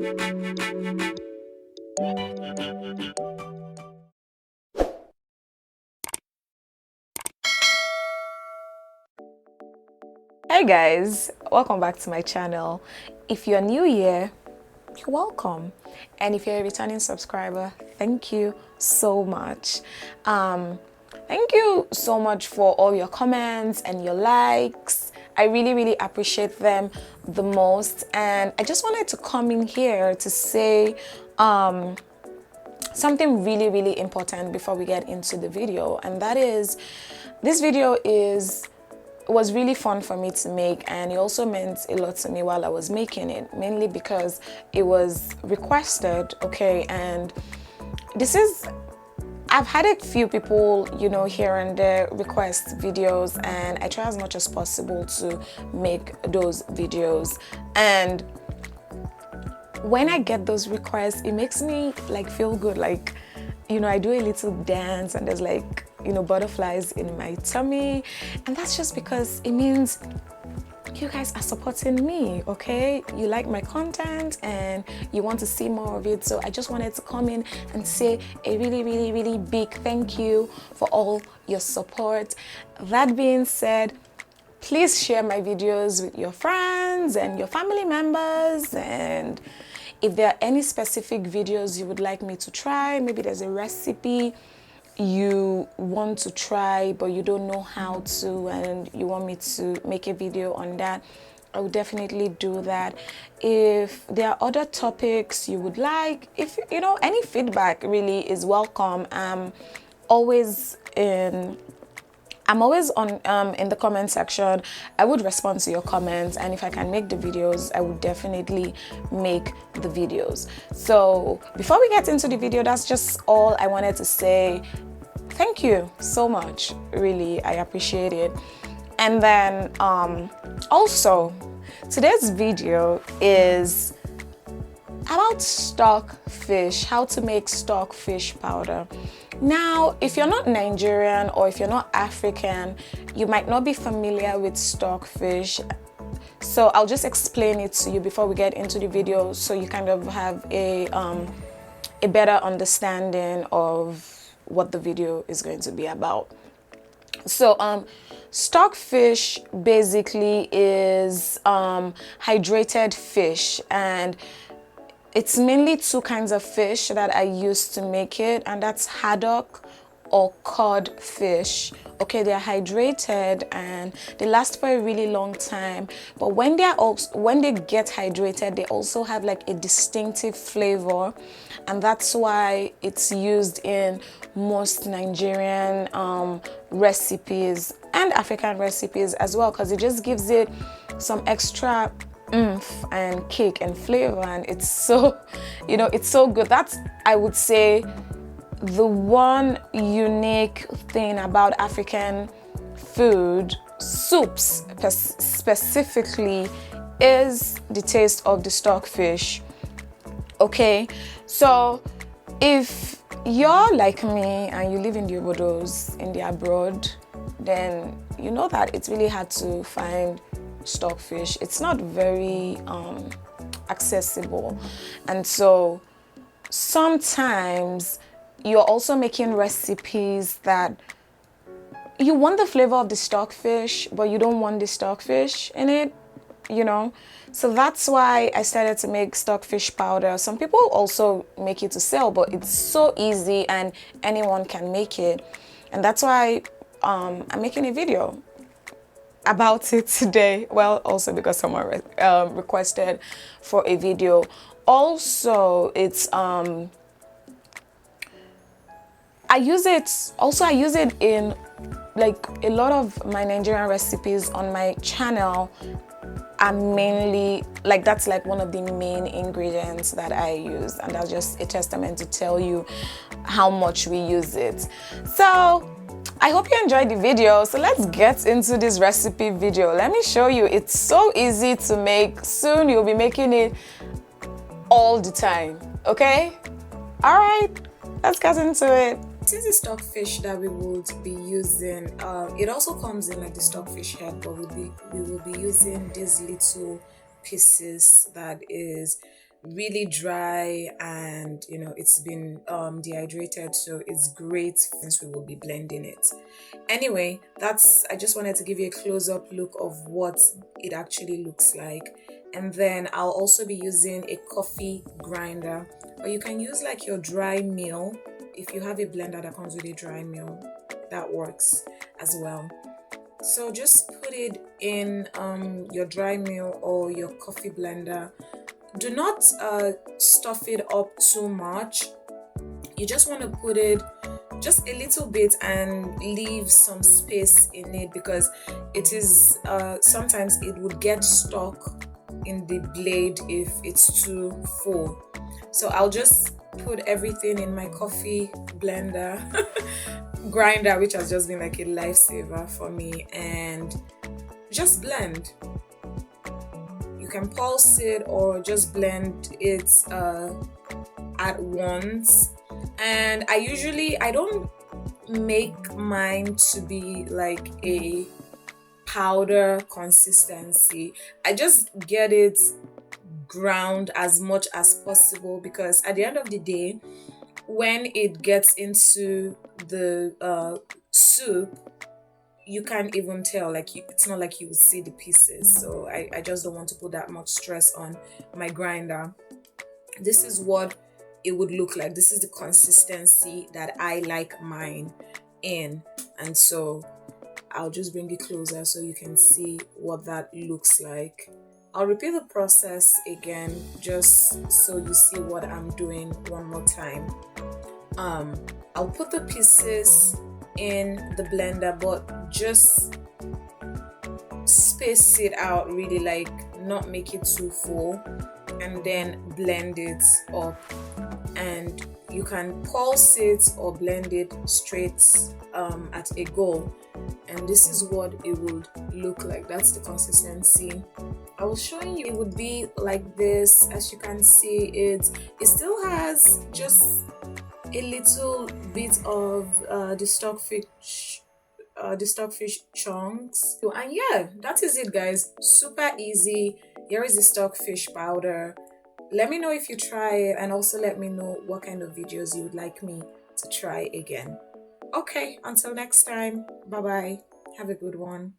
Hey guys, welcome back to my channel. If you're new here, you're welcome, and if you're a returning subscriber, thank you so much. Thank you so much for all your comments and your likes. I really appreciate them the most, and I just wanted to come in here to say something really important before we get into the video, and that is, this video was really fun for me to make, and it also meant a lot to me while I was making it, mainly because it was requested, okay? And I've had a few people, you know, here and there request videos, and I try as much as possible to make those videos. And when I get those requests, it makes me like feel good, like, you know, I do a little dance and there's like, you know, butterflies in my tummy, and that's just because it means you guys are supporting me, okay? You like my content and you want to see more of it. So I just wanted to come in and say a really big thank you for all your support. That being said, please share my videos with your friends and your family members, and if there are any specific videos you would like me to try, maybe there's a recipe you want to try but you don't know how to and you want me to make a video on that, I will definitely do that. If there are other topics you would like, if you know, any feedback really is welcome. I'm always on in the comment section. I would respond to your comments, and if I can make the videos, I would definitely make the videos. So before we get into the video, that's just all I wanted to say. Thank you so much, really, I appreciate it. And then also, today's video is about stockfish, how to make stockfish powder. Now, if you're not Nigerian or if you're not African, you might not be familiar with stockfish. So I'll just explain it to you before we get into the video, so you kind of have a better understanding of what the video is going to be about. So stockfish basically is hydrated fish, and it's mainly two kinds of fish that I use to make it, and that's haddock or cod fish. Okay, they're hydrated and they last for a really long time, but when they get hydrated, they also have like a distinctive flavor, and that's why it's used in most Nigerian recipes and African recipes as well, because it just gives it some extra oomph and kick and flavor, and it's so, you know, it's so good. That's, I would say, the one unique thing about African food, soups specifically, is the taste of the stockfish. Okay, so if you're like me and you live in the obodos, in the abroad, then you know that it's really hard to find stockfish. It's not very accessible, and so sometimes you're also making recipes that you want the flavor of the stockfish, but you don't want the stockfish in it, you know. So that's why I started to make stockfish powder. Some people also make it to sell, but it's so easy and anyone can make it, and that's why I'm making a video about it today. Well, also because someone requested for a video. Also, it's I use it in like a lot of my Nigerian recipes on my channel. Are mainly like, that's like one of the main ingredients that I use, and that's just a testament to tell you how much we use it. So I hope you enjoyed the video. So let's get into this recipe video. Let me show you. It's so easy to make. Soon you'll be making it all the time. Okay? All right, let's get into it. This is the stockfish that we would be using. It also comes in like the stockfish head, but we will be using these little pieces that is really dry, and you know it's been dehydrated, so it's great since we will be blending it. Anyway, I just wanted to give you a close-up look of what it actually looks like. And then I'll also be using a coffee grinder, or you can use like your dry mill. If you have a blender that comes with a dry mill, that works as well. So just put it in your dry mill or your coffee blender. Do not stuff it up too much. You just want to put it just a little bit and leave some space in it, because it is sometimes it would get stuck in the blade if it's too full. So I'll just put everything in my coffee blender grinder, which has just been like a lifesaver for me, and just blend. You can pulse it or just blend it at once. And I don't make mine to be like a powder consistency. I just get it ground as much as possible, because at the end of the day, when it gets into the soup, you can't even tell, like it's not like you will see the pieces. So I just don't want to put that much stress on my grinder. This is what it would look like. This is the consistency that I like mine in. And so I'll just bring it closer so you can see what that looks like. I'll repeat the process again just so you see what I'm doing one more time. I'll put the pieces in the blender, but just space it out really, like not make it too full, and then blend it up. And you can pulse it or blend it straight at a go, and this is what it would look like. That's the consistency. I was showing you it would be like this. As you can see, it still has just a little bit of the stockfish chunks. And yeah, that is it, guys. Super easy. Here is the stockfish powder. Let me know if you try it, and also let me know what kind of videos you would like me to try again. Okay, until next time, bye bye. Have a good one.